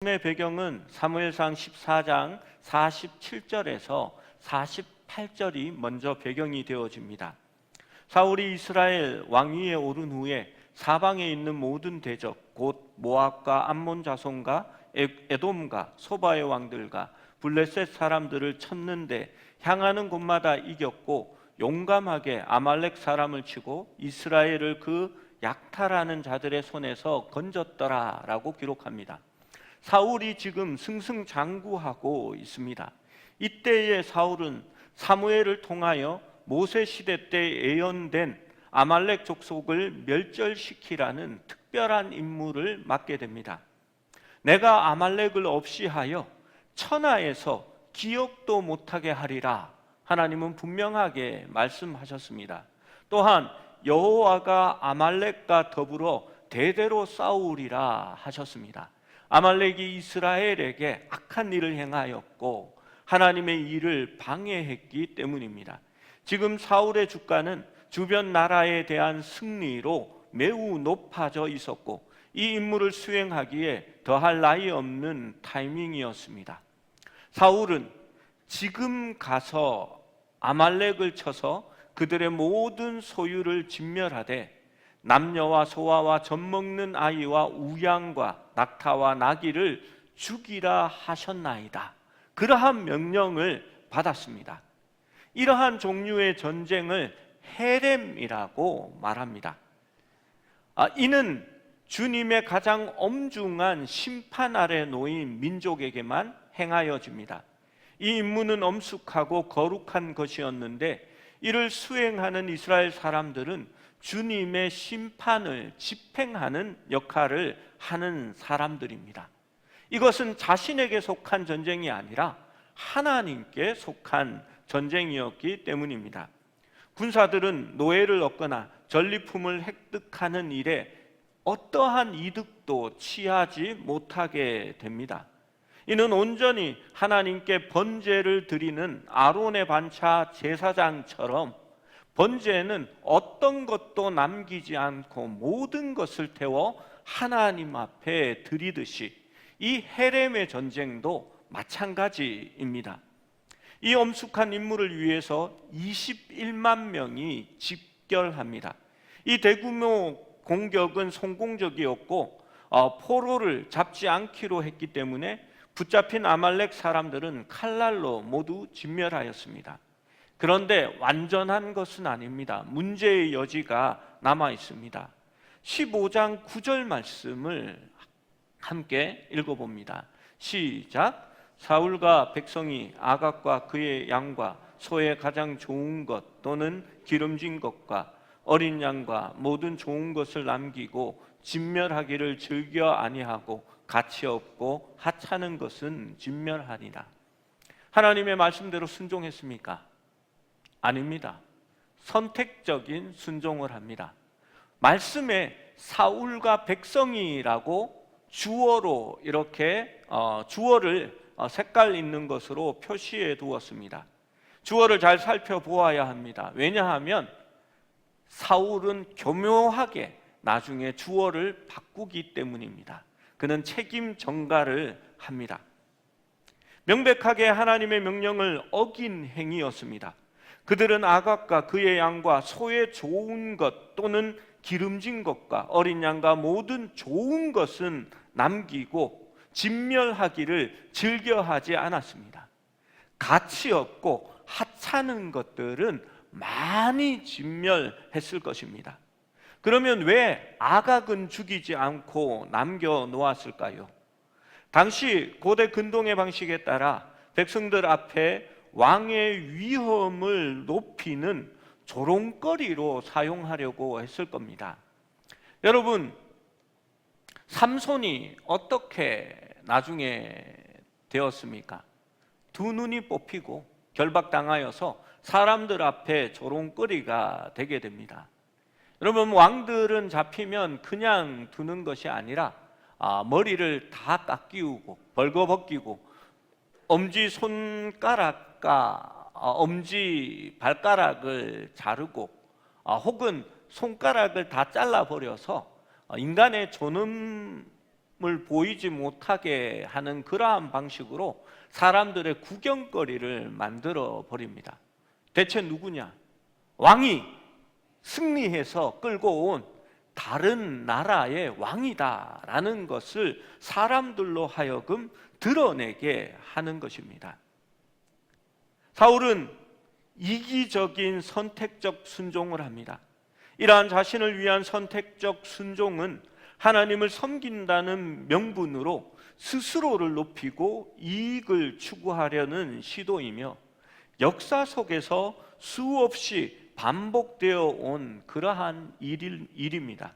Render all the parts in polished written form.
말씀의 배경은 사무엘상 14장 47절에서 48절이 먼저 배경이 되어집니다. 사울이 이스라엘 왕위에 오른 후에 사방에 있는 모든 대적 곧 모압과 암몬 자손과 에돔과 소바의 왕들과 블레셋 사람들을 쳤는데 향하는 곳마다 이겼고 용감하게 아말렉 사람을 치고 이스라엘을 그 약탈하는 자들의 손에서 건졌더라라고 기록합니다. 사울이 지금 승승장구하고 있습니다. 이때의 사울은 사무엘을 통하여 모세 시대 때 예언된 아말렉 족속을 멸절시키라는 특별한 임무를 맡게 됩니다. 내가 아말렉을 없이 하여 천하에서 기억도 못하게 하리라. 하나님은 분명하게 말씀하셨습니다. 또한 여호와가 아말렉과 더불어 대대로 싸우리라 하셨습니다. 아말렉이 이스라엘에게 악한 일을 행하였고 하나님의 일을 방해했기 때문입니다. 지금 사울의 주가는 주변 나라에 대한 승리로 매우 높아져 있었고 이 임무를 수행하기에 더할 나위 없는 타이밍이었습니다. 사울은 지금 가서 아말렉을 쳐서 그들의 모든 소유를 진멸하되 남녀와 소아와 젖먹는 아이와 우양과 낙타와 나귀를 죽이라 하셨나이다. 그러한 명령을 받았습니다. 이러한 종류의 전쟁을 헤렘이라고 말합니다. 이는 주님의 가장 엄중한 심판 아래 놓인 민족에게만 행하여집니다. 이 임무는 엄숙하고 거룩한 것이었는데 이를 수행하는 이스라엘 사람들은 주님의 심판을 집행하는 역할을 하는 사람들입니다. 이것은 자신에게 속한 전쟁이 아니라 하나님께 속한 전쟁이었기 때문입니다. 군사들은 노예를 얻거나 전리품을 획득하는 일에 어떠한 이득도 취하지 못하게 됩니다. 이는 온전히 하나님께 번제를 드리는 아론의 반차 제사장처럼 번제는 어떤 것도 남기지 않고 모든 것을 태워 하나님 앞에 드리듯이 이 헤렘의 전쟁도 마찬가지입니다. 이 엄숙한 임무를 위해서 21만 명이 집결합니다. 이 대규모 공격은 성공적이었고 포로를 잡지 않기로 했기 때문에 붙잡힌 아말렉 사람들은 칼날로 모두 진멸하였습니다. 그런데 완전한 것은 아닙니다. 문제의 여지가 남아 있습니다. 15장 9절 말씀을 함께 읽어봅니다. 시작. 사울과 백성이 아각과 그의 양과 소의 가장 좋은 것 또는 기름진 것과 어린 양과 모든 좋은 것을 남기고 진멸하기를 즐겨 아니하고 가치 없고 하찮은 것은 진멸하니라. 하나님의 말씀대로 순종했습니까? 아닙니다. 선택적인 순종을 합니다. 말씀에 사울과 백성이라고 주어로 이렇게 주어를 색깔 있는 것으로 표시해 두었습니다. 주어를 잘 살펴보아야 합니다. 왜냐하면 사울은 교묘하게 나중에 주어를 바꾸기 때문입니다. 그는 책임 전가를 합니다. 명백하게 하나님의 명령을 어긴 행위였습니다. 그들은 아각과 그의 양과 소의 좋은 것 또는 기름진 것과 어린 양과 모든 좋은 것은 남기고 진멸하기를 즐겨하지 않았습니다. 가치 없고 하찮은 것들은 많이 진멸했을 것입니다. 그러면 왜 아각은 죽이지 않고 남겨놓았을까요? 당시 고대 근동의 방식에 따라 백성들 앞에 왕의 위험을 높이는 조롱거리로 사용하려고 했을 겁니다. 여러분, 삼손이 어떻게 나중에 되었습니까? 두 눈이 뽑히고 결박당하여서 사람들 앞에 조롱거리가 되게 됩니다. 여러분, 왕들은 잡히면 그냥 두는 것이 아니라 머리를 다 깎이우고 벌거벗기고 엄지손가락과 엄지 발가락을 자르고 혹은 손가락을 다 잘라버려서 인간의 존엄 보이지 못하게 하는 그러한 방식으로 사람들의 구경거리를 만들어 버립니다. 대체 누구냐? 왕이 승리해서 끌고 온 다른 나라의 왕이다라는 것을 사람들로 하여금 드러내게 하는 것입니다. 사울은 이기적인 선택적 순종을 합니다. 이러한 자신을 위한 선택적 순종은 하나님을 섬긴다는 명분으로 스스로를 높이고 이익을 추구하려는 시도이며 역사 속에서 수없이 반복되어 온 그러한 일입니다.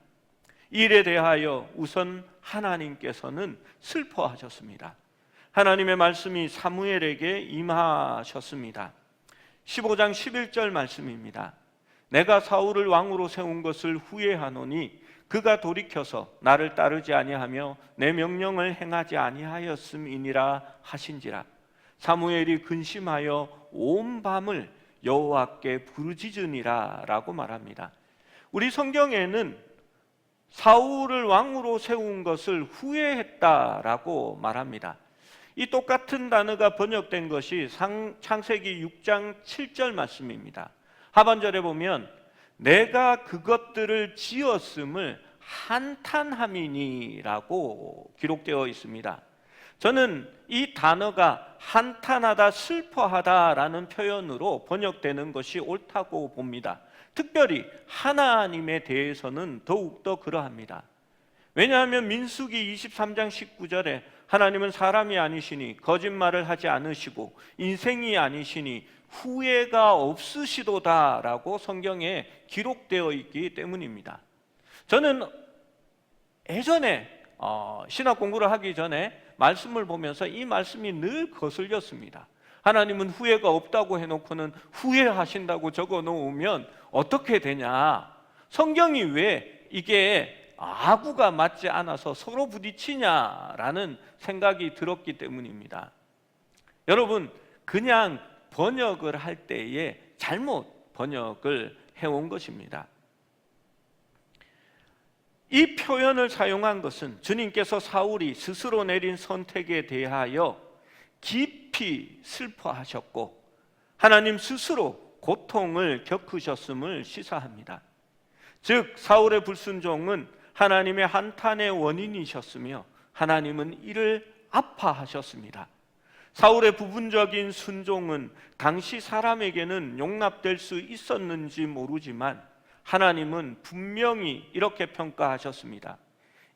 이 일에 대하여 우선 하나님께서는 슬퍼하셨습니다. 하나님의 말씀이 사무엘에게 임하셨습니다. 15장 11절 말씀입니다. 내가 사울을 왕으로 세운 것을 후회하노니 그가 돌이켜서 나를 따르지 아니하며 내 명령을 행하지 아니하였음이니라 하신지라. 사무엘이 근심하여 온 밤을 여호와께 부르짖으니라 라고 말합니다. 우리 성경에는 사울을 왕으로 세운 것을 후회했다라고 말합니다. 이 똑같은 단어가 번역된 것이 창세기 6장 7절 말씀입니다. 하반절에 보면 내가 그것들을 지었음을 한탄함이니라고 기록되어 있습니다. 저는 이 단어가 한탄하다, 슬퍼하다라는 표현으로 번역되는 것이 옳다고 봅니다. 특별히 하나님에 대해서는 더욱더 그러합니다. 왜냐하면 민수기 23장 19절에 하나님은 사람이 아니시니 거짓말을 하지 않으시고 인생이 아니시니 후회가 없으시도다라고 성경에 기록되어 있기 때문입니다. 저는 예전에 신학 공부를 하기 전에 말씀을 보면서 이 말씀이 늘 거슬렸습니다. 하나님은 후회가 없다고 해놓고는 후회하신다고 적어 놓으면 어떻게 되냐? 성경이 왜 이게 아구가 맞지 않아서 서로 부딪히냐라는 생각이 들었기 때문입니다. 여러분, 그냥 번역을 할 때에 잘못 번역을 해온 것입니다. 이 표현을 사용한 것은 주님께서 사울이 스스로 내린 선택에 대하여 깊이 슬퍼하셨고 하나님 스스로 고통을 겪으셨음을 시사합니다. 즉 사울의 불순종은 하나님의 한탄의 원인이셨으며 하나님은 이를 아파하셨습니다. 사울의 부분적인 순종은 당시 사람에게는 용납될 수 있었는지 모르지만 하나님은 분명히 이렇게 평가하셨습니다.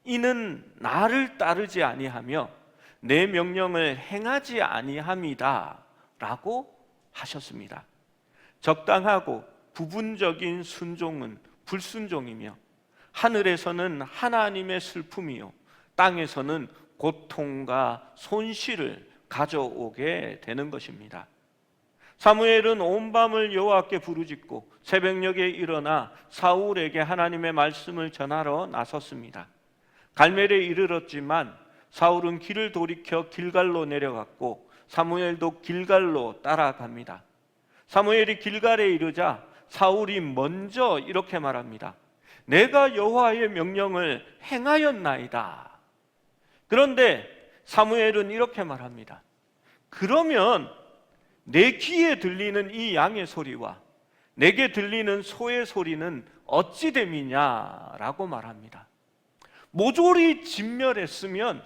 이는 나를 따르지 아니하며 내 명령을 행하지 아니함이다 라고 하셨습니다. 적당하고 부분적인 순종은 불순종이며 하늘에서는 하나님의 슬픔이요 땅에서는 고통과 손실을 가져오게 되는 것입니다. 사무엘은 온 밤을 여호와께 부르짖고 새벽녘에 일어나 사울에게 하나님의 말씀을 전하러 나섰습니다. 갈멜에 이르렀지만 사울은 길을 돌이켜 길갈로 내려갔고 사무엘도 길갈로 따라갑니다. 사무엘이 길갈에 이르자 사울이 먼저 이렇게 말합니다. 내가 여호와의 명령을 행하였나이다. 그런데 사무엘은 이렇게 말합니다. 그러면 내 귀에 들리는 이 양의 소리와 내게 들리는 소의 소리는 어찌 됨이냐라고 말합니다. 모조리 진멸했으면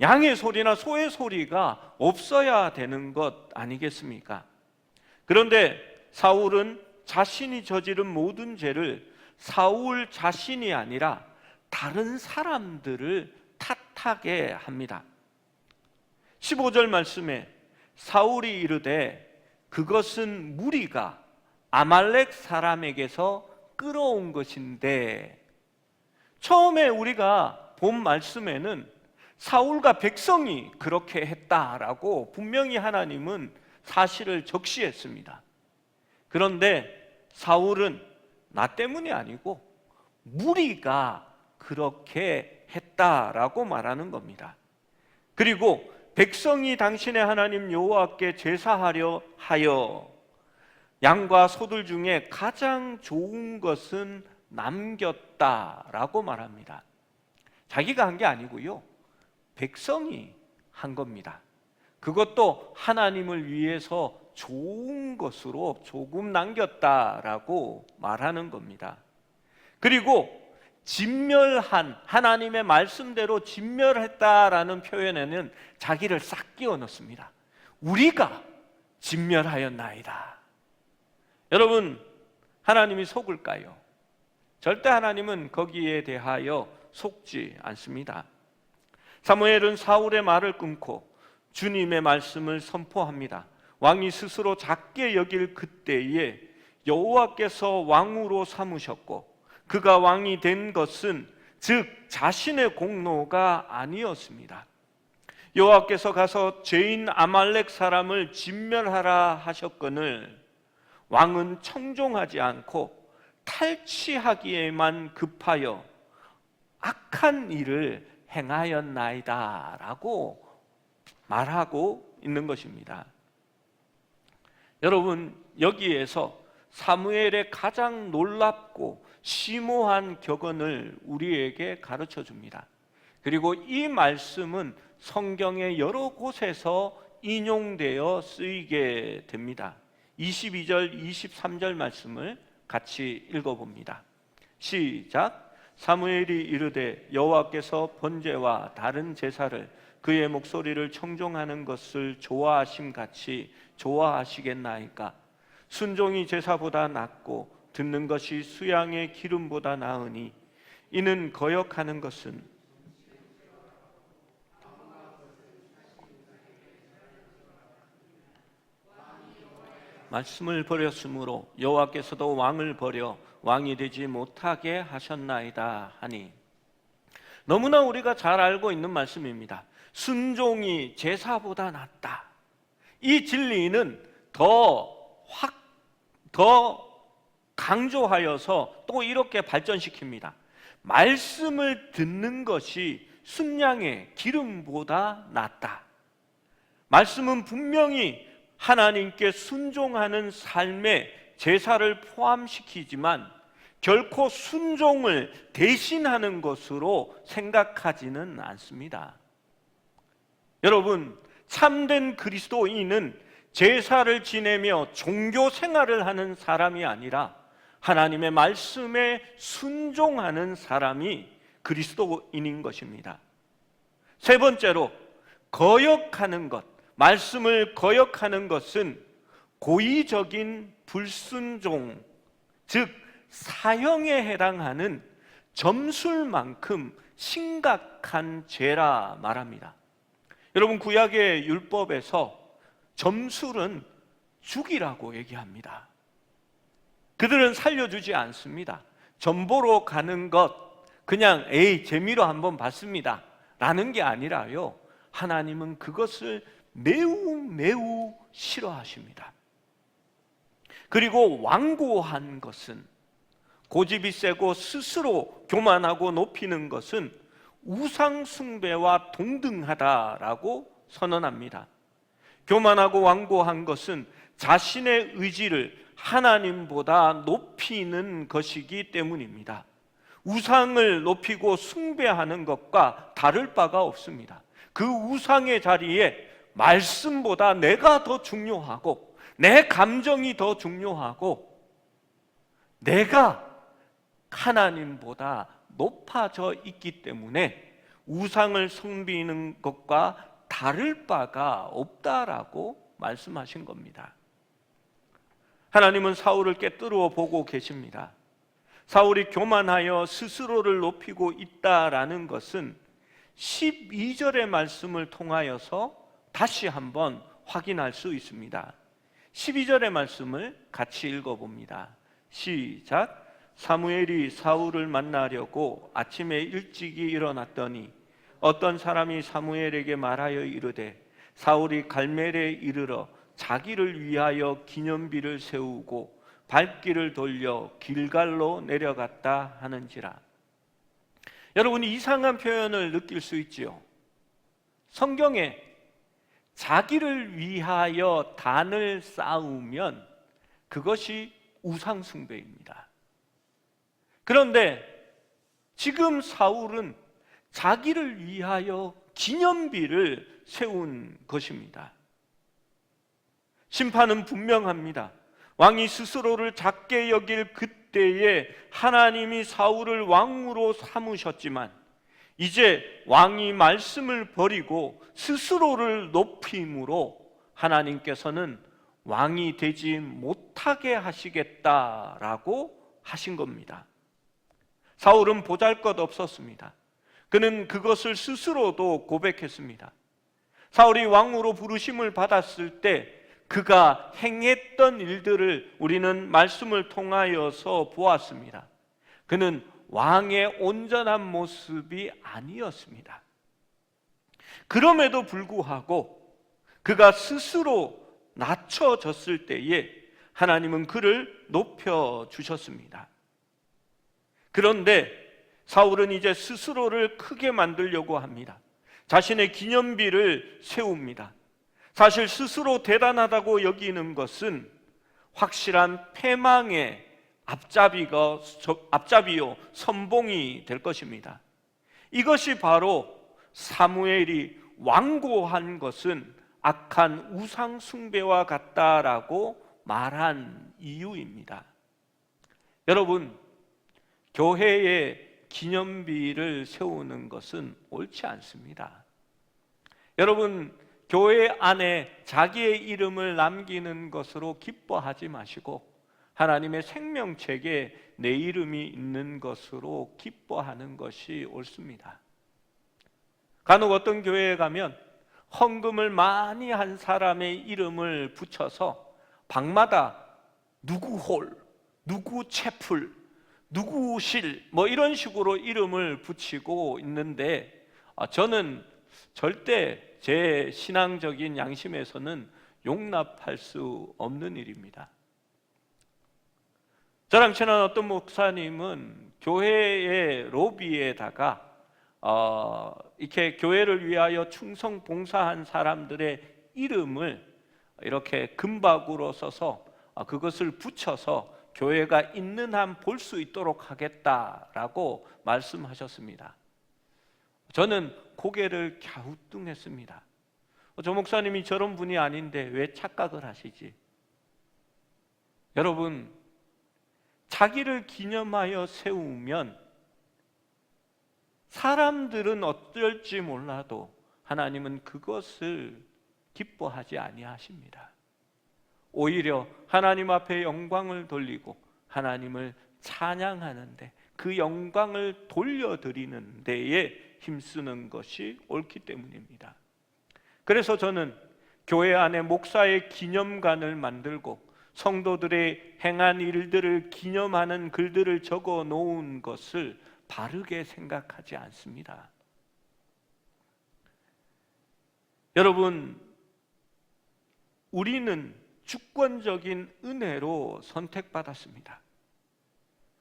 양의 소리나 소의 소리가 없어야 되는 것 아니겠습니까? 그런데 사울은 자신이 저지른 모든 죄를 사울 자신이 아니라 다른 사람들을 탓하게 합니다. 15절 말씀에 사울이 이르되 그것은 무리가 아말렉 사람에게서 끌어온 것인데, 처음에 우리가 본 말씀에는 사울과 백성이 그렇게 했다라고 분명히 하나님은 사실을 적시했습니다. 그런데 사울은 나 때문이 아니고 무리가 그렇게 했다라고 말하는 겁니다. 그리고 백성이 당신의 하나님 여호와께 제사하려 하여 양과 소들 중에 가장 좋은 것은 남겼다라고 말합니다. 자기가 한 게 아니고요, 백성이 한 겁니다. 그것도 하나님을 위해서 좋은 것으로 조금 남겼다라고 말하는 겁니다. 그리고 진멸한, 하나님의 말씀대로 진멸했다라는 표현에는 자기를 싹 끼워 넣습니다. 우리가 진멸하였나이다. 여러분, 하나님이 속을까요? 절대 하나님은 거기에 대하여 속지 않습니다. 사무엘은 사울의 말을 끊고 주님의 말씀을 선포합니다. 왕이 스스로 작게 여길 그때에 여호와께서 왕으로 삼으셨고 그가 왕이 된 것은 즉 자신의 공로가 아니었습니다. 여호와께서 가서 죄인 아말렉 사람을 진멸하라 하셨거늘 왕은 청종하지 않고 탈취하기에만 급하여 악한 일을 행하였나이다 라고 말하고 있는 것입니다. 여러분, 여기에서 사무엘의 가장 놀랍고 심오한 격언을 우리에게 가르쳐 줍니다. 그리고 이 말씀은 성경의 여러 곳에서 인용되어 쓰이게 됩니다. 22절, 23절 말씀을 같이 읽어봅니다. 시작. 사무엘이 이르되 여호와께서 번제와 다른 제사를 그의 목소리를 청종하는 것을 좋아하심같이 좋아하시겠나이까? 순종이 제사보다 낫고 듣는 것이 수양의 기름보다 나으니 이는 거역하는 것은 말씀을 버렸으므로 여호와께서도 왕을 버려 왕이 되지 못하게 하셨나이다 하니, 너무나 우리가 잘 알고 있는 말씀입니다. 순종이 제사보다 낫다. 이 진리는 더 강조하여서 또 이렇게 발전시킵니다. 말씀을 듣는 것이 순양의 기름보다 낫다. 말씀은 분명히 하나님께 순종하는 삶에 제사를 포함시키지만 결코 순종을 대신하는 것으로 생각하지는 않습니다. 여러분, 참된 그리스도인은 제사를 지내며 종교 생활을 하는 사람이 아니라 하나님의 말씀에 순종하는 사람이 그리스도인인 것입니다. 세 번째로, 거역하는 것, 말씀을 거역하는 것은 고의적인 불순종, 즉 사형에 해당하는 점술만큼 심각한 죄라 말합니다. 여러분, 구약의 율법에서 점술은 죽이라고 얘기합니다. 그들은 살려주지 않습니다. 점보러 가는 것, 그냥 재미로 한번 봤습니다 라는 게 아니라요, 하나님은 그것을 매우 싫어하십니다. 그리고 완고한 것은, 고집이 세고 스스로 교만하고 높이는 것은 우상 숭배와 동등하다라고 선언합니다. 교만하고 완고한 것은 자신의 의지를 하나님보다 높이는 것이기 때문입니다. 우상을 높이고 숭배하는 것과 다를 바가 없습니다. 그 우상의 자리에 말씀보다 내가 더 중요하고 내 감정이 더 중요하고 내가 하나님보다 높아져 있기 때문에 우상을 섬기는 것과 다를 바가 없다라고 말씀하신 겁니다. 하나님은 사울을 꿰뚫어 보고 계십니다. 사울이 교만하여 스스로를 높이고 있다라는 것은 12절의 말씀을 통하여서 다시 한번 확인할 수 있습니다. 12절의 말씀을 같이 읽어봅니다. 시작. 사무엘이 사울을 만나려고 아침에 일찍이 일어났더니 어떤 사람이 사무엘에게 말하여 이르되 사울이 갈멜에 이르러 자기를 위하여 기념비를 세우고 발길을 돌려 길갈로 내려갔다 하는지라. 여러분, 이상한 표현을 느낄 수 있지요. 성경에 자기를 위하여 단을 쌓으면 그것이 우상숭배입니다. 그런데 지금 사울은 자기를 위하여 기념비를 세운 것입니다. 심판은 분명합니다. 왕이 스스로를 작게 여길 그때에 하나님이 사울을 왕으로 삼으셨지만 이제 왕이 말씀을 버리고 스스로를 높임으로 하나님께서는 왕이 되지 못하게 하시겠다라고 하신 겁니다. 사울은 보잘것없었습니다. 그는 그것을 스스로도 고백했습니다. 사울이 왕으로 부르심을 받았을 때 그가 행했던 일들을 우리는 말씀을 통하여서 보았습니다. 그는 왕의 온전한 모습이 아니었습니다. 그럼에도 불구하고 그가 스스로 낮춰졌을 때에 하나님은 그를 높여주셨습니다. 그런데 사울은 이제 스스로를 크게 만들려고 합니다. 자신의 기념비를 세웁니다. 사실 스스로 대단하다고 여기는 것은 확실한 패망의 앞잡이요 선봉이 될 것입니다. 이것이 바로 사무엘이 완고한 것은 악한 우상 숭배와 같다라고 말한 이유입니다. 여러분, 교회에 기념비를 세우는 것은 옳지 않습니다. 여러분, 교회 안에 자기의 이름을 남기는 것으로 기뻐하지 마시고 하나님의 생명책에 내 이름이 있는 것으로 기뻐하는 것이 옳습니다. 간혹 어떤 교회에 가면 헌금을 많이 한 사람의 이름을 붙여서 방마다 누구 홀, 누구 채플, 누구 실 이런 식으로 이름을 붙이고 있는데 저는 절대 제 신앙적인 양심에서는 용납할 수 없는 일입니다. 저랑 친한 어떤 목사님은 교회의 로비에다가 이렇게 교회를 위하여 충성 봉사한 사람들의 이름을 이렇게 금박으로 써서 그것을 붙여서 교회가 있는 한 볼 수 있도록 하겠다라고 말씀하셨습니다. 저는 고개를 갸우뚱했습니다. 저 목사님이 저런 분이 아닌데 왜 착각을 하시지? 여러분, 자기를 기념하여 세우면 사람들은 어떨지 몰라도 하나님은 그것을 기뻐하지 아니하십니다. 오히려 하나님 앞에 영광을 돌리고 하나님을 찬양하는데 그 영광을 돌려드리는 데에 힘쓰는 것이 옳기 때문입니다. 그래서 저는 교회 안에 목사의 기념관을 만들고 성도들의 행한 일들을 기념하는 글들을 적어 놓은 것을 바르게 생각하지 않습니다. 여러분, 우리는 주권적인 은혜로 선택받았습니다.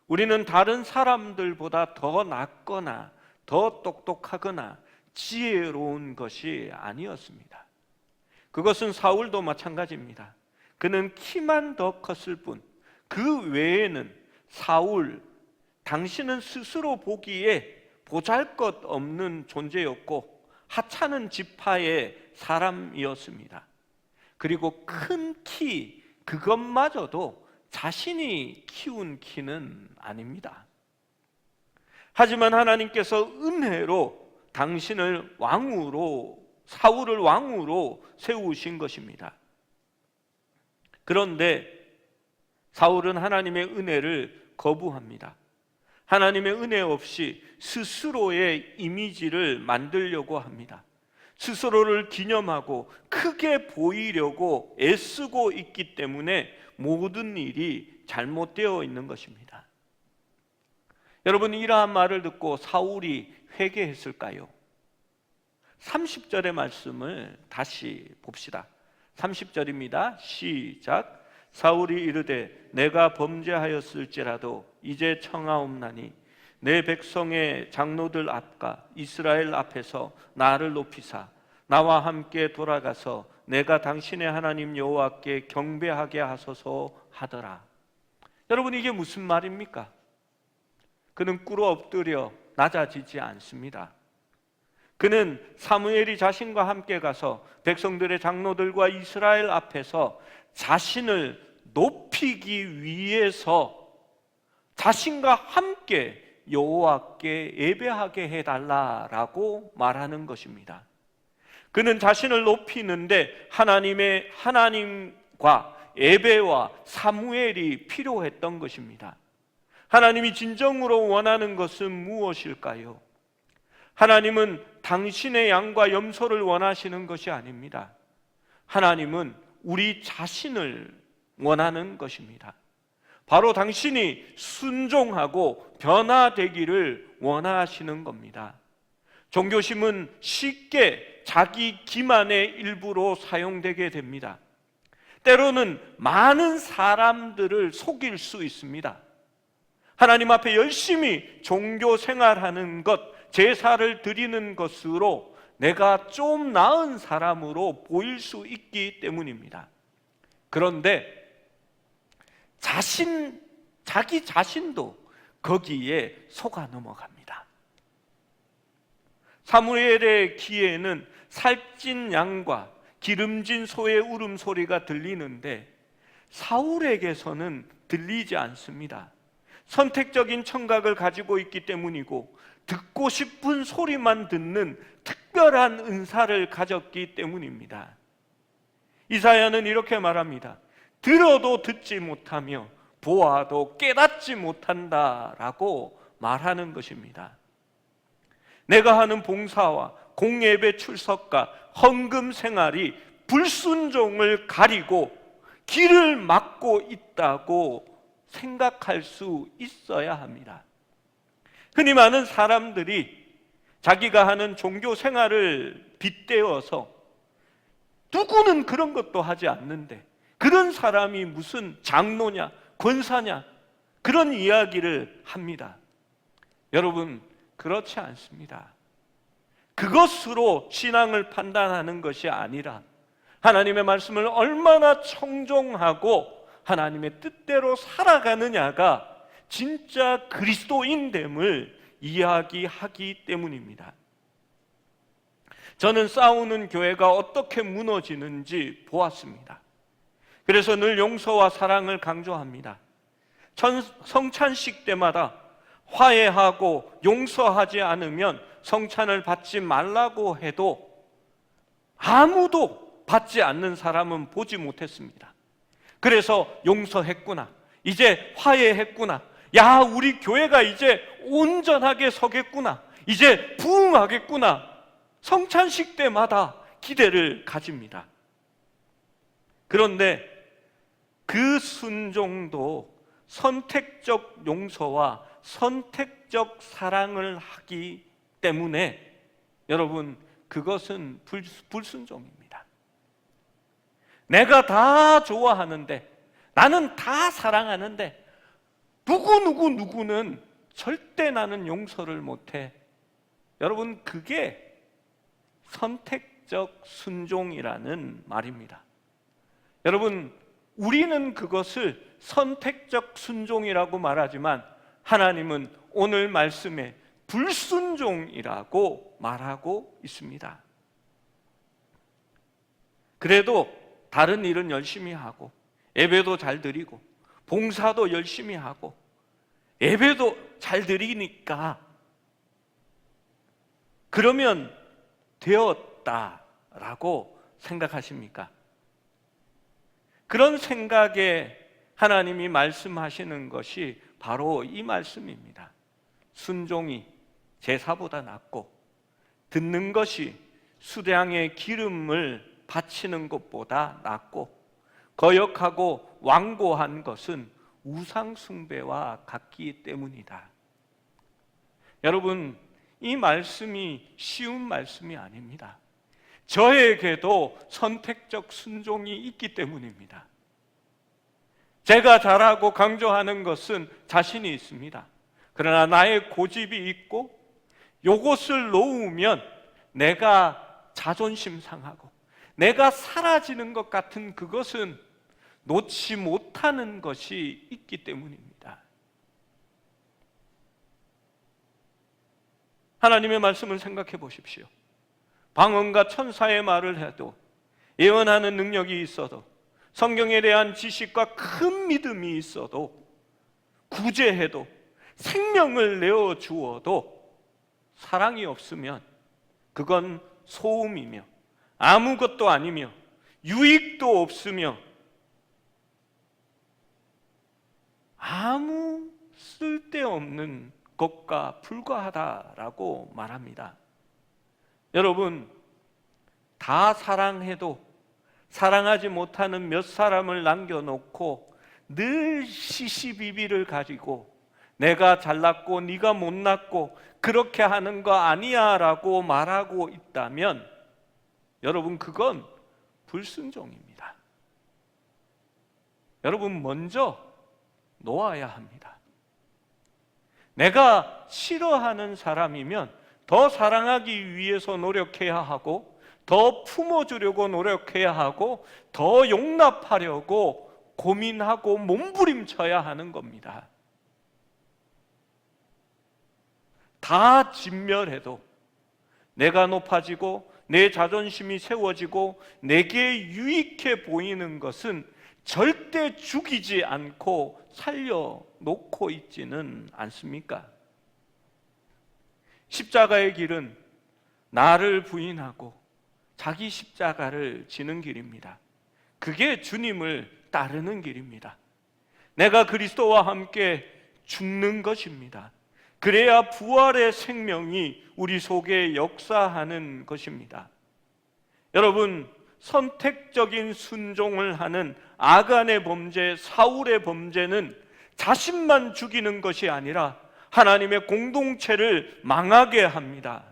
우리는 다른 사람들보다 더 낫거나 더 똑똑하거나 지혜로운 것이 아니었습니다. 그것은 사울도 마찬가지입니다. 그는 키만 더 컸을 뿐, 그 외에는 사울, 당신은 스스로 보기에 보잘것없는 존재였고 하찮은 지파의 사람이었습니다. 그리고 큰 키, 그것마저도 자신이 키운 키는 아닙니다. 하지만 하나님께서 은혜로 당신을 왕으로, 사울을 왕으로 세우신 것입니다. 그런데 사울은 하나님의 은혜를 거부합니다. 하나님의 은혜 없이 스스로의 이미지를 만들려고 합니다. 스스로를 기념하고 크게 보이려고 애쓰고 있기 때문에 모든 일이 잘못되어 있는 것입니다. 여러분, 이러한 말을 듣고 사울이 회개했을까요? 30절의 말씀을 다시 봅시다. 30절입니다. 시작. 사울이 이르되 내가 범죄하였을지라도 이제 청하옵나니 내 백성의 장로들 앞과 이스라엘 앞에서 나를 높이사 나와 함께 돌아가서 내가 당신의 하나님 여호와께 경배하게 하소서 하더라. 여러분, 이게 무슨 말입니까? 그는 꿇어 엎드려 낮아지지 않습니다. 그는 사무엘이 자신과 함께 가서 백성들의 장로들과 이스라엘 앞에서 자신을 높이기 위해서 자신과 함께 여호와께 예배하게 해달라라고 말하는 것입니다. 그는 자신을 높이는데 하나님과 예배와 사무엘이 필요했던 것입니다. 하나님이 진정으로 원하는 것은 무엇일까요? 하나님은 당신의 양과 염소를 원하시는 것이 아닙니다. 하나님은 우리 자신을 원하는 것입니다. 바로 당신이 순종하고 변화되기를 원하시는 겁니다. 종교심은 쉽게 자기 기만의 일부로 사용되게 됩니다. 때로는 많은 사람들을 속일 수 있습니다. 하나님 앞에 열심히 종교 생활하는 것, 제사를 드리는 것으로 내가 좀 나은 사람으로 보일 수 있기 때문입니다. 그런데 자기 자신도 거기에 속아 넘어갑니다. 사무엘의 귀에는 살찐 양과 기름진 소의 울음소리가 들리는데 사울에게서는 들리지 않습니다. 선택적인 청각을 가지고 있기 때문이고 듣고 싶은 소리만 듣는 특별한 은사를 가졌기 때문입니다. 이사야는 이렇게 말합니다. 들어도 듣지 못하며 보아도 깨닫지 못한다라고 말하는 것입니다. 내가 하는 봉사와 공예배 출석과 헌금 생활이 불순종을 가리고 길을 막고 있다고 생각할 수 있어야 합니다. 흔히 많은 사람들이 자기가 하는 종교 생활을 빗대어서 누구는 그런 것도 하지 않는데 그런 사람이 무슨 장로냐 권사냐 그런 이야기를 합니다. 여러분, 그렇지 않습니다. 그것으로 신앙을 판단하는 것이 아니라 하나님의 말씀을 얼마나 청종하고 하나님의 뜻대로 살아가느냐가 진짜 그리스도인됨을 이야기하기 때문입니다. 저는 싸우는 교회가 어떻게 무너지는지 보았습니다. 그래서 늘 용서와 사랑을 강조합니다. 성찬식 때마다 화해하고 용서하지 않으면 성찬을 받지 말라고 해도 아무도 받지 않는 사람은 보지 못했습니다. 그래서 용서했구나, 이제 화해했구나, 야 우리 교회가 이제 온전하게 서겠구나, 이제 부흥하겠구나, 성찬식 때마다 기대를 가집니다. 그런데 그 순종도 선택적 용서와 선택적 사랑을 하기 때문에 여러분, 그것은 불순종입니다. 내가 다 좋아하는데, 나는 다 사랑하는데 누구는 절대 나는 용서를 못해. 여러분, 그게 선택적 순종이라는 말입니다. 여러분, 우리는 그것을 선택적 순종이라고 말하지만 하나님은 오늘 말씀에 불순종이라고 말하고 있습니다. 그래도 다른 일은 열심히 하고 예배도 잘 드리고 봉사도 열심히 하고 예배도 잘 드리니까 그러면 되었다라고 생각하십니까? 그런 생각에 하나님이 말씀하시는 것이 바로 이 말씀입니다. 순종이 제사보다 낫고 듣는 것이 수량의 기름을 바치는 것보다 낫고 거역하고 완고한 것은 우상 숭배와 같기 때문이다. 여러분, 이 말씀이 쉬운 말씀이 아닙니다. 저에게도 선택적 순종이 있기 때문입니다. 제가 잘하고 강조하는 것은 자신이 있습니다. 그러나 나의 고집이 있고 요것을 놓으면 내가 자존심 상하고 내가 사라지는 것 같은 그것은 놓지 못하는 것이 있기 때문입니다. 하나님의 말씀을 생각해 보십시오. 방언과 천사의 말을 해도, 예언하는 능력이 있어도, 성경에 대한 지식과 큰 믿음이 있어도, 구제해도, 생명을 내어 주어도 사랑이 없으면 그건 소음이며 아무것도 아니며 유익도 없으며 아무 쓸데없는 것과 불과하다라고 말합니다. 여러분, 다 사랑해도 사랑하지 못하는 몇 사람을 남겨놓고 늘 시시비비를 가지고 내가 잘났고 네가 못났고 그렇게 하는 거 아니야 라고 말하고 있다면 여러분, 그건 불순종입니다. 여러분, 먼저 놓아야 합니다. 내가 싫어하는 사람이면 더 사랑하기 위해서 노력해야 하고, 더 품어주려고 노력해야 하고, 더 용납하려고 고민하고 몸부림쳐야 하는 겁니다. 다 진멸해도 내가 높아지고 내 자존심이 세워지고 내게 유익해 보이는 것은 절대 죽이지 않고 살려놓고 있지는 않습니까? 십자가의 길은 나를 부인하고 자기 십자가를 지는 길입니다. 그게 주님을 따르는 길입니다. 내가 그리스도와 함께 죽는 것입니다. 그래야 부활의 생명이 우리 속에 역사하는 것입니다. 여러분, 선택적인 순종을 하는 아간의 범죄, 사울의 범죄는 자신만 죽이는 것이 아니라 하나님의 공동체를 망하게 합니다.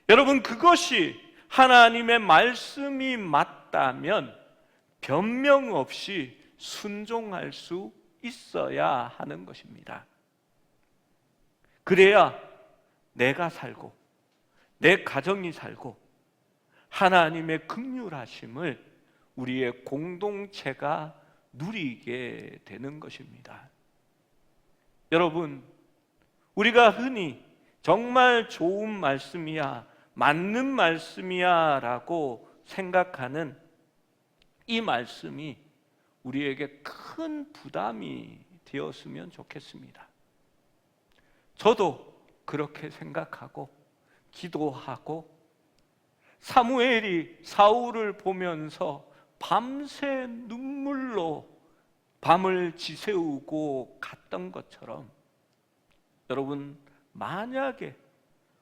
여러분, 그것이 하나님의 말씀이 맞다면 변명 없이 순종할 수 있어야 하는 것입니다. 그래야 내가 살고 내 가정이 살고 하나님의 긍휼하심을 우리의 공동체가 누리게 되는 것입니다. 여러분, 우리가 흔히 정말 좋은 말씀이야, 맞는 말씀이야 라고 생각하는 이 말씀이 우리에게 큰 부담이 되었으면 좋겠습니다. 저도 그렇게 생각하고 기도하고, 사무엘이 사울을 보면서 밤새 눈물로 밤을 지새우고 갔던 것처럼, 여러분, 만약에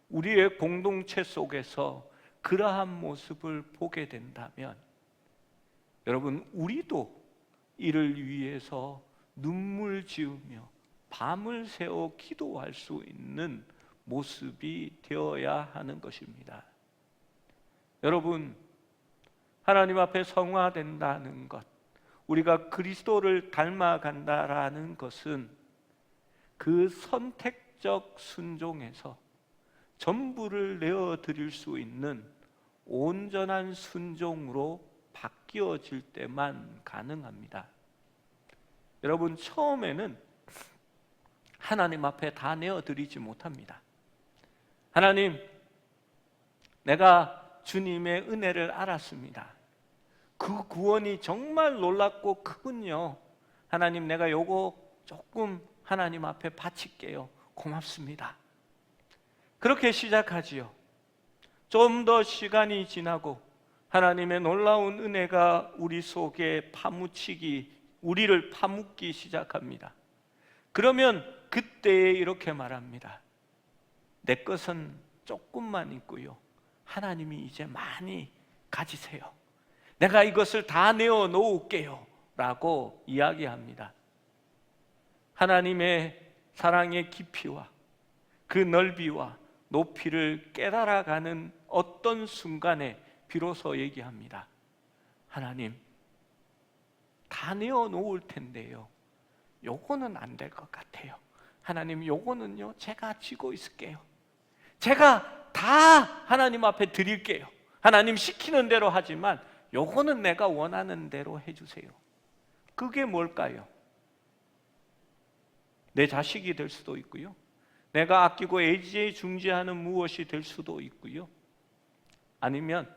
우리의 공동체 속에서 그러한 모습을 보게 된다면 여러분, 우리도 이를 위해서 눈물 지으며 밤을 새워 기도할 수 있는 모습이 되어야 하는 것입니다. 여러분, 하나님 앞에 성화된다는 것, 우리가 그리스도를 닮아간다라는 것은 그 선택적 순종에서 전부를 내어드릴 수 있는 온전한 순종으로 바뀌어질 때만 가능합니다. 여러분, 처음에는 하나님 앞에 다 내어드리지 못합니다. 하나님, 내가 주님의 은혜를 알았습니다. 그 구원이 정말 놀랍고 크군요. 하나님, 내가 요거 조금 하나님 앞에 바칠게요. 고맙습니다. 그렇게 시작하지요. 좀 더 시간이 지나고 하나님의 놀라운 은혜가 우리 속에 우리를 파묻기 시작합니다. 그러면 그때 이렇게 말합니다. 내 것은 조금만 있고요, 하나님이 이제 많이 가지세요. 내가 이것을 다 내어 놓을게요 라고 이야기합니다. 하나님의 사랑의 깊이와 그 넓이와 높이를 깨달아가는 어떤 순간에 비로소 얘기합니다. 하나님, 다 내어 놓을 텐데요, 요거는 안 될 것 같아요. 하나님, 요거는요 제가 쥐고 있을게요. 제가 다 하나님 앞에 드릴게요. 하나님 시키는 대로 하지만 요거는 내가 원하는 대로 해주세요. 그게 뭘까요? 내 자식이 될 수도 있고요, 내가 아끼고 애지중지하는 무엇이 될 수도 있고요, 아니면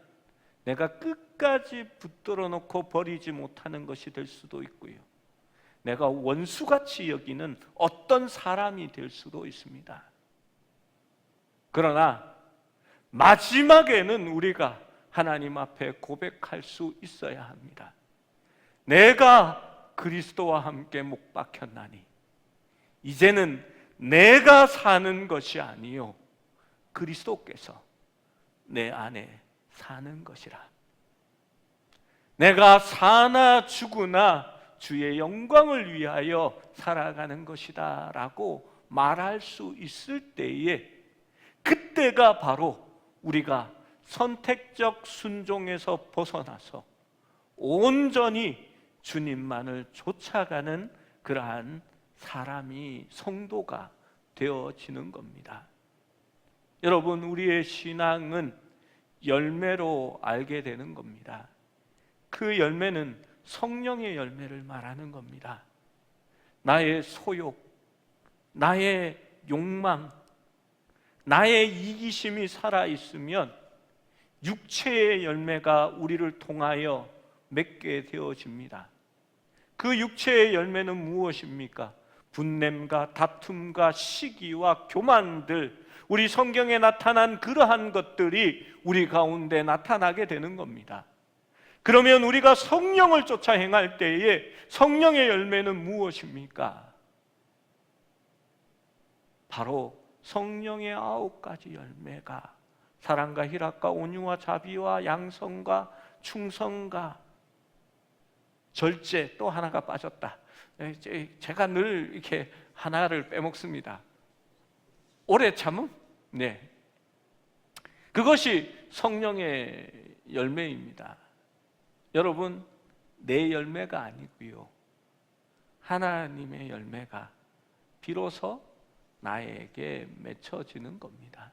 내가 끝까지 붙들어 놓고 버리지 못하는 것이 될 수도 있고요, 내가 원수같이 여기는 어떤 사람이 될 수도 있습니다. 그러나 마지막에는 우리가 하나님 앞에 고백할 수 있어야 합니다. 내가 그리스도와 함께 못 박혔나니 이제는 내가 사는 것이 아니요 그리스도께서 내 안에 사는 것이라. 내가 사나 죽으나 주의 영광을 위하여 살아가는 것이다 라고 말할 수 있을 때에, 그때가 바로 우리가 선택적 순종에서 벗어나서 온전히 주님만을 쫓아가는 그러한 사람이, 성도가 되어지는 겁니다. 여러분, 우리의 신앙은 열매로 알게 되는 겁니다. 그 열매는 성령의 열매를 말하는 겁니다. 나의 소욕, 나의 욕망, 나의 이기심이 살아있으면 육체의 열매가 우리를 통하여 맺게 되어집니다. 그 육체의 열매는 무엇입니까? 분냄과 다툼과 시기와 교만들, 우리 성경에 나타난 그러한 것들이 우리 가운데 나타나게 되는 겁니다. 그러면 우리가 성령을 쫓아 행할 때에 성령의 열매는 무엇입니까? 바로 성령의 9가지 열매가 사랑과 희락과 온유와 자비와 양성과 충성과 절제, 또 하나가 빠졌다. 제가 늘 이렇게 하나를 빼먹습니다. 오래 참음? 네. 그것이 성령의 열매입니다. 여러분, 내 열매가 아니고요, 하나님의 열매가 비로소 나에게 맺혀지는 겁니다.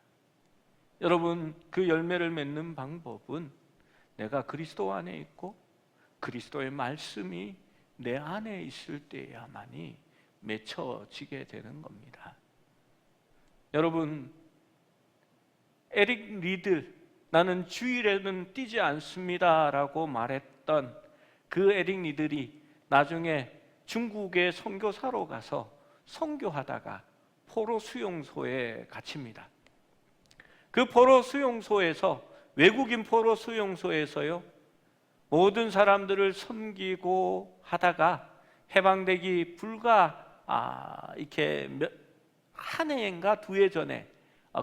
여러분, 그 열매를 맺는 방법은 내가 그리스도 안에 있고 그리스도의 말씀이 내 안에 있을 때야만이 맺혀지게 되는 겁니다. 여러분, 에릭 리드, 나는 주일에는 뛰지 않습니다 라고 말했던 그 에릭 리들이 나중에 중국의 선교사로 가서 선교하다가 포로 수용소에 갇힙니다. 그 포로 수용소에서, 외국인 포로 수용소에서요, 모든 사람들을 섬기고 하다가 해방되기 불과 이렇게 한 해인가 2해 전에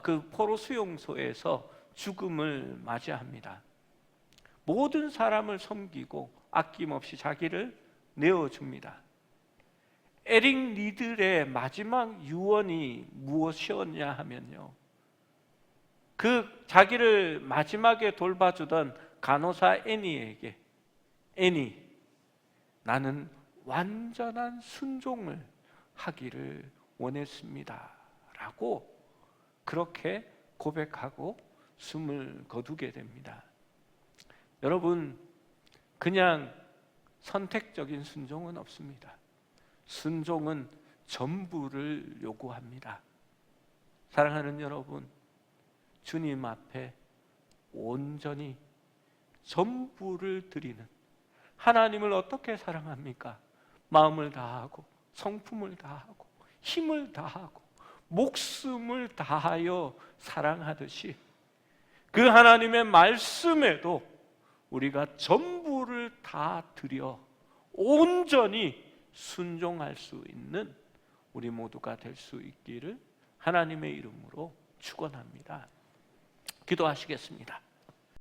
그 포로 수용소에서 죽음을 맞이합니다. 모든 사람을 섬기고 아낌없이 자기를 내어줍니다. 에릭 리들의 마지막 유언이 무엇이었냐 하면요, 그 자기를 마지막에 돌봐주던 간호사 애니에게, 애니, 나는 완전한 순종을 하기를 원했습니다 라고 그렇게 고백하고 숨을 거두게 됩니다. 여러분, 그냥 선택적인 순종은 없습니다. 순종은 전부를 요구합니다. 사랑하는 여러분, 주님 앞에 온전히 전부를 드리는, 하나님을 어떻게 사랑합니까? 마음을 다하고 성품을 다하고 힘을 다하고 목숨을 다하여 사랑하듯이 그 하나님의 말씀에도 우리가 전부를 다 드려 온전히 순종할 수 있는 우리 모두가 될 수 있기를 하나님의 이름으로 축원합니다. 기도하시겠습니다.